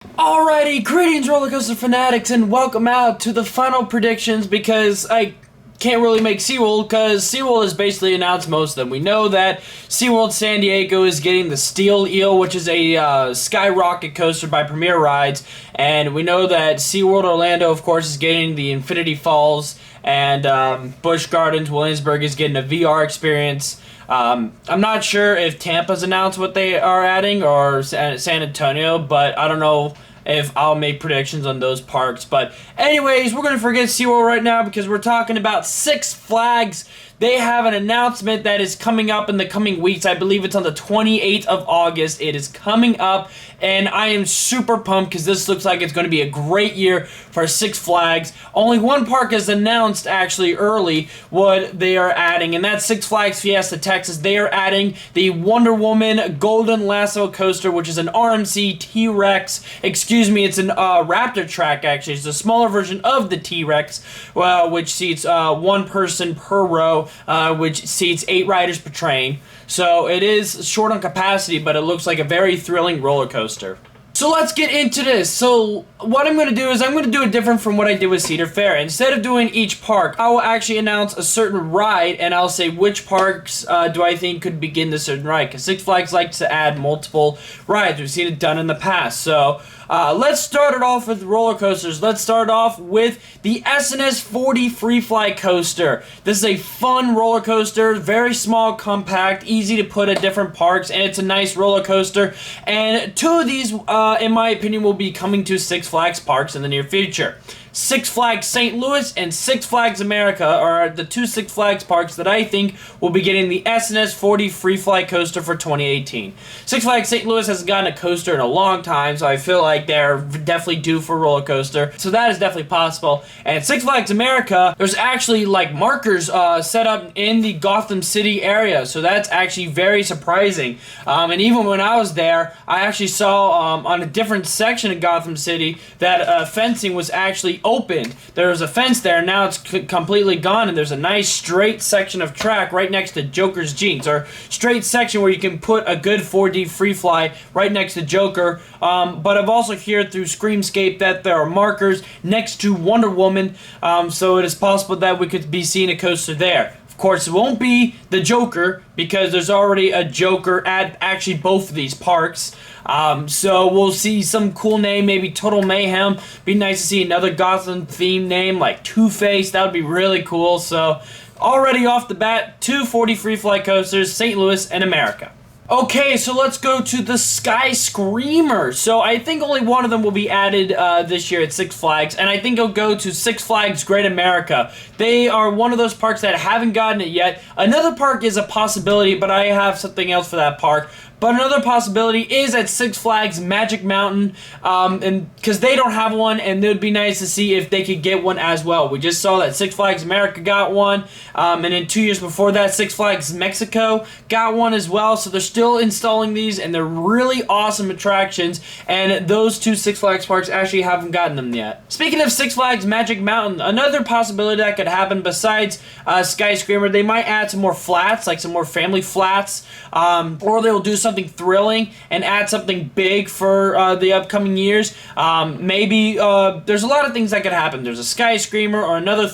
Alrighty, greetings roller coaster fanatics, and welcome out to the final predictions because I can't really make Seaworld because Seaworld has basically announced most of them. We know that Seaworld San Diego is getting the Steel Eel, which is a Skyrocket coaster by Premier Rides, and we know that Seaworld Orlando, of course, is getting the Infinity Falls, and Busch Gardens Williamsburg is getting a VR experience. I'm not sure if Tampa's announced what they are adding or San Antonio, but I don't know if I'll make predictions on those parks. But anyways, we're going to forget SeaWorld right now because we're talking about Six Flags. They have an announcement that is coming up in the coming weeks. I believe it's on the 28th of August. It is coming up, and I am super pumped because this looks like it's going to be a great year for Six Flags. Only one park has announced actually early what they are adding, and that's Six Flags Fiesta Texas. They are adding the Wonder Woman Golden Lasso coaster, which is an RMC T-Rex. Excuse me, it's an Raptor track actually. It's a smaller version of the T-Rex, which seats one person per row. Which seats 8 riders per train. So it is short on capacity, but it looks like a very thrilling roller coaster. So let's get into this. So what I'm going to do is I'm going to do it different from what I did with Cedar Fair. Instead of doing each park, I will actually announce a certain ride, and I'll say which parks do I think could begin this certain ride. Because Six Flags likes to add multiple rides. We've seen it done in the past. So let's start it off with roller coasters. Let's start off with the SNS 40 Free Fly Coaster. This is a fun roller coaster, very small, compact, easy to put at different parks, and it's a nice roller coaster. And two of these, in my opinion, will be coming to Six Flags parks in the near future. Six Flags St. Louis and Six Flags America are the two Six Flags parks that I think will be getting the SNS 40 Free Fly Coaster for 2018. Six Flags St. Louis hasn't gotten a coaster in a long time, so I feel like they're definitely due for a roller coaster. So that is definitely possible. And Six Flags America, there's actually like markers set up in the Gotham City area, so that's actually very surprising. And even when I was there, I actually saw on a different section of Gotham City that fencing was actually open. There was a fence there, now it's completely gone, and there's a nice straight section of track right next to Joker's Jeans, or straight section where you can put a good 4D free fly right next to Joker. But I've also heard through Screamscape that there are markers next to Wonder Woman, so it is possible that we could be seeing a coaster there. Of course, it won't be the Joker because there's already a Joker at actually both of these parks. So we'll see some cool name, maybe Total Mayhem. Be nice to see another Gotham themed name like Two-Face. That would be really cool. So already off the bat, two 40 free fly coasters, St. Louis and America. Okay, so let's go to the Sky Screamer. So I think only one of them will be added this year at Six Flags, and I think it'll go to Six Flags Great America. They are one of those parks that haven't gotten it yet. Another park is a possibility, but I have something else for that park. But another possibility is at Six Flags Magic Mountain, and because they don't have one, and it would be nice to see if they could get one as well. We just saw that Six Flags America got one, and then 2 years before that, Six Flags Mexico got one as well. So they're still installing these, and they're really awesome attractions, and those two Six Flags parks actually haven't gotten them yet. Speaking of Six Flags Magic Mountain, another possibility that could happen besides Sky Screamer, they might add some more flats, like some more family flats, or they'll do something thrilling and add something big for the upcoming years. Maybe there's a lot of things that could happen. There's a Sky Screamer or another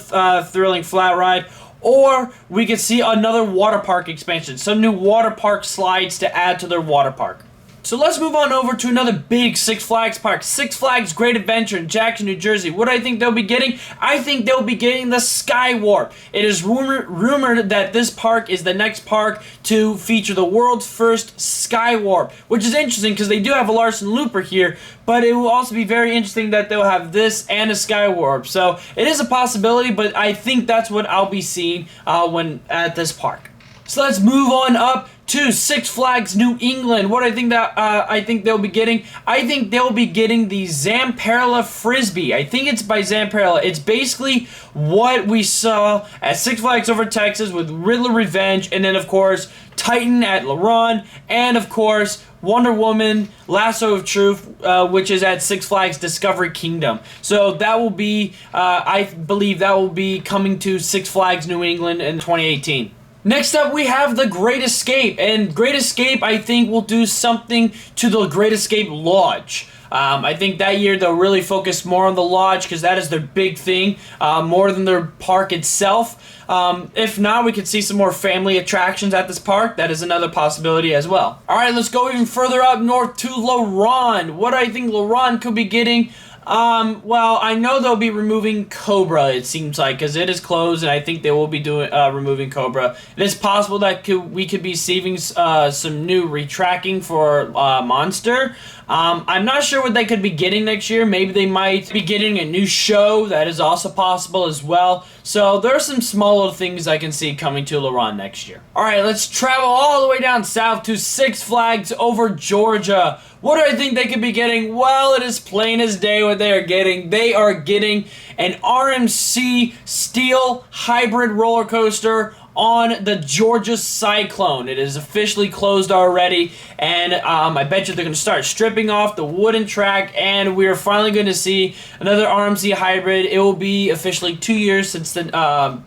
thrilling flat ride, or we could see another water park expansion, some new water park slides to add to their water park. So let's move on over to another big Six Flags park, Six Flags Great Adventure in Jackson, New Jersey. What do I think they'll be getting? I think they'll be getting the Sky Warp. It is rumored that this park is the next park to feature the world's first Sky Warp, which is interesting because they do have a Larson Looper here, but it will also be very interesting that they'll have this and a Sky Warp. So it is a possibility, but I think that's what I'll be seeing when at this park. So let's move on up to Six Flags New England. What I think they'll be getting? I think they'll be getting the Zamperla Frisbee. I think it's by Zamperla. It's basically what we saw at Six Flags Over Texas with Riddler Revenge, and then of course Titan at LaRon, and of course Wonder Woman Lasso of Truth, which is at Six Flags Discovery Kingdom. So that will be, I believe that will be coming to Six Flags New England in 2018. Next up, we have the Great Escape, and Great Escape, I think, will do something to the Great Escape Lodge. I think that year they'll really focus more on the lodge because that is their big thing, more than their park itself. If not, we could see some more family attractions at this park. That is another possibility as well. Alright, let's go even further up north to LaRonde. What do I think LaRonde could be getting? Well, I know they'll be removing Cobra, it seems like, because it is closed, and I think they will be doing removing Cobra. It is possible that we could be seeing some new retracking for Monster. I'm not sure what they could be getting next year. Maybe they might be getting a new show. That is also possible as well. So there are some small little things I can see coming to LaRonde next year. Alright, let's travel all the way down south to Six Flags over Georgia. What do I think they could be getting? Well, it is plain as day what they are getting. They are getting an RMC steel hybrid roller coaster on the Georgia Cyclone. It is officially closed already, and I bet you they're going to start stripping off the wooden track, and we are finally going to see another RMC hybrid. It will be officially 2 years since the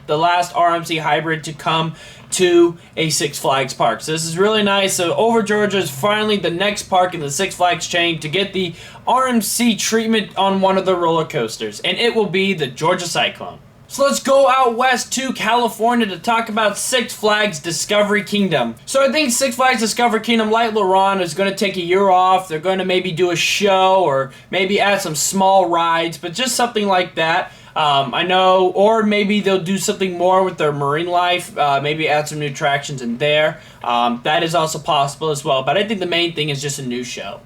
last RMC hybrid to come to a Six Flags park. So this is really nice. So over Georgia is finally the next park in the Six Flags chain to get the RMC treatment on one of the roller coasters, and it will be the Georgia Cyclone. So let's go out west to California to talk about Six Flags Discovery Kingdom. So I think Six Flags Discovery Kingdom, like LaRonde, is going to take a year off. They're going to maybe do a show or maybe add some small rides, but just something like that. I know, or maybe they'll do something more with their marine life, maybe add some new attractions in there. That is also possible as well, but I think the main thing is just a new show.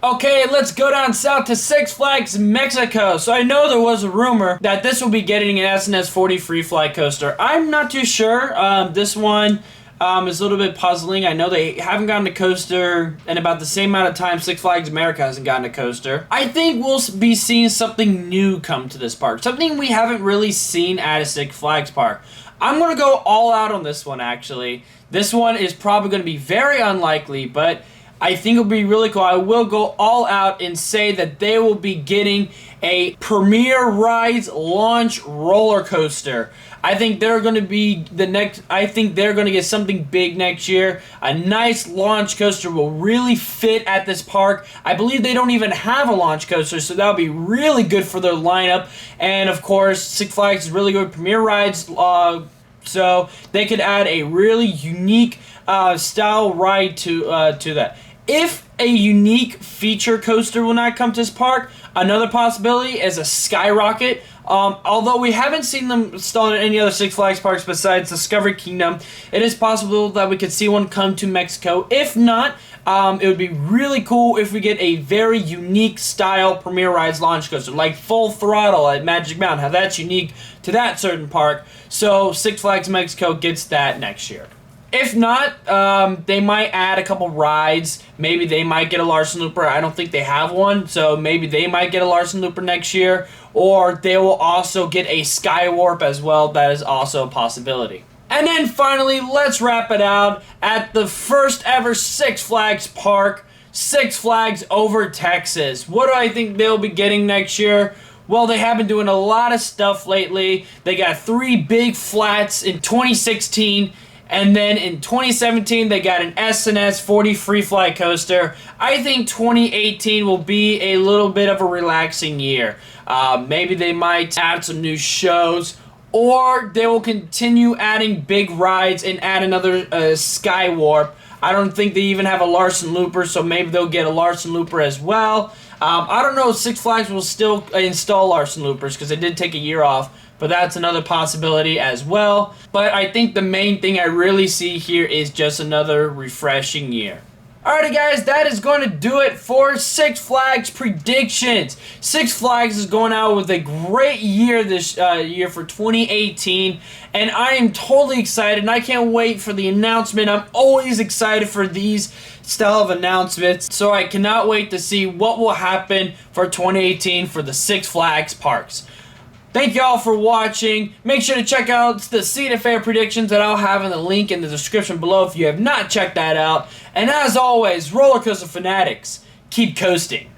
Okay, let's go down south to Six Flags Mexico. So I know there was a rumor that this will be getting an SNS 40 free fly coaster. I'm not too sure. This one is a little bit puzzling. I know they haven't gotten a coaster in about the same amount of time Six Flags America hasn't gotten a coaster. I think we'll be seeing something new come to this park. Something we haven't really seen at a Six Flags park. I'm going to go all out on this one, actually. This one is probably going to be very unlikely, but I think it'll be really cool. I will go all out and say that they will be getting a Premier Rides launch roller coaster. I think they're going to be I think they're going to get something big next year. A nice launch coaster will really fit at this park. I believe they don't even have a launch coaster, so that'll be really good for their lineup. And of course, Six Flags is really good with Premier Rides, so they could add a really unique style ride to that. If a unique feature coaster will not come to this park, another possibility is a Skyrocket. Although we haven't seen them installed in any other Six Flags parks besides Discovery Kingdom, it is possible that we could see one come to Mexico. If not, it would be really cool if we get a very unique style Premier Rides launch coaster, like Full Throttle at Magic Mountain, how that's unique to that certain park. So Six Flags Mexico gets that next year. If not, they might add a couple rides. Maybe they might get a Larson Looper. I don't think they have one, so maybe they might get a Larson Looper next year. Or they will also get a Skywarp as well. That is also a possibility. And then finally, let's wrap it out at the first ever Six Flags park, Six Flags over Texas. What do I think they'll be getting next year? Well, they have been doing a lot of stuff lately. They got 3 big flats in 2016. And then in 2017, they got an SNS 40 free fly coaster. I think 2018 will be a little bit of a relaxing year. Maybe they might add some new shows, or they will continue adding big rides and add another Skywarp. I don't think they even have a Larson Looper, so maybe they'll get a Larson Looper as well. I don't know if Six Flags will still install Larson Loopers because they did take a year off, but that's another possibility as well. But I think the main thing I really see here is just another refreshing year. Alrighty guys, that is going to do it for Six Flags predictions. Six Flags is going out with a great year this year for 2018, and I am totally excited, and I can't wait for the announcement. I'm always excited for these style of announcements, so I cannot wait to see what will happen for 2018 for the Six Flags parks. Thank you all for watching. Make sure to check out the Seat Affair predictions that I'll have in the link in the description below if you have not checked that out. And as always, roller coaster fanatics, keep coasting.